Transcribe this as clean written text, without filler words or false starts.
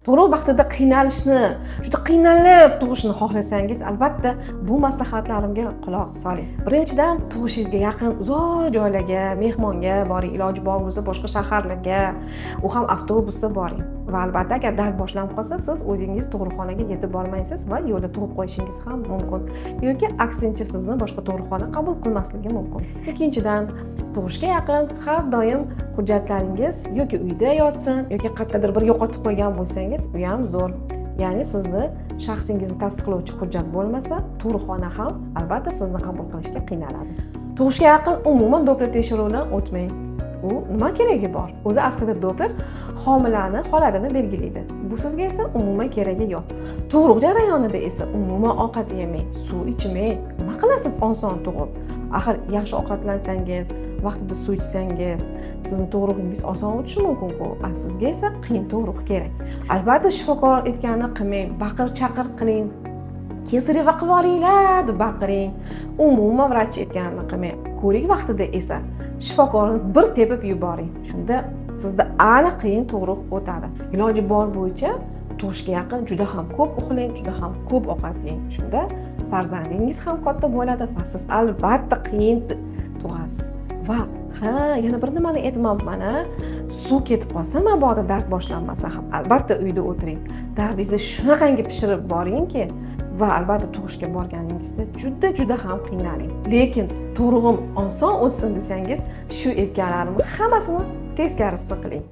Tug'ruq vaqtida qiynalishni, juda qiynalib tug'ishni xohlasangiz, albatta bu maslahatlarimga quloq soling. Birinchidan, tug'ishingizga yaqin uzoq joylarga, mehmonga boring, iloji bor bo'lsa boshqa shaharlarga, u ham avtobusda boring. Va albatta agar dard boshlanib qolsa, siz o'zingiz tug'ruqxonaga yetib bormaysiz va yo'lda tug'ib qo'yishingiz ham mumkin. Yoki aksincha sizni boshqa tug'ruqxona qabul qilmasligi mumkin. Ikkinchidan, tug'ishga yaqin har doim hujjatlaringiz yoki uyda yotsin, yoki qayerdadir bir yo'qotib qo'ygan bo'lsangiz, u ham zo'r. Ya'ni sizni shaxsingizni tasdiqlovchi hujjat bo'lmasa, tug'ruqxona ham albatta sizni qabul qilishga qiynaladi. Tug'ishga yaqin umuman Doppler tekshiruvidan o'tmang. U nima keragi bor? O'zi aslida Doppler homilani holatini belgilaydi. Bu sizga esa umuman keragi yo'q. Tug'ruq jarayonida esa umuman ovqat yemang, suv ichmang. Nima qilasiz oson tug'ib? Axir yaxshi ovqatlansangiz, vaqtida suv ichsangiz, sizning tug'ruqingiz oson o'tishi mumkin-ku. Sizga esa qiyin tug'ruq kerak. Albatta shifokor aytganini qilmang, baqir-chaqir qiling. Kesariya qilib olinglar deb baqiring. Umuman vrach aytganini qilmang. Ko'rik vaqtida esa shifokorni bir tepib yuboring. Shunda sizda aniq qiyin tug'ruq o'tadi. Iloji bor bo'yicha tug'ishga yaqin juda ham ko'p uxlang, juda ham ko'p ovqat yeng. Shunda farzandingiz ham katta bo'ladi va siz albatta qiyin tug'asiz. Va yana bir nimani aytmoqman. Suv ketib qolsa, mabodo dard boshlanmasa ham albatta uyda o'tiring. Dardingizni shunaqangi pishirib boringki, va albatta tug'ishga borganingizda juda ham qiynaling. Lekin tug'rug'im oson o'tsin desangiz, shu aytganlarimni hammasini teskarisini qiling.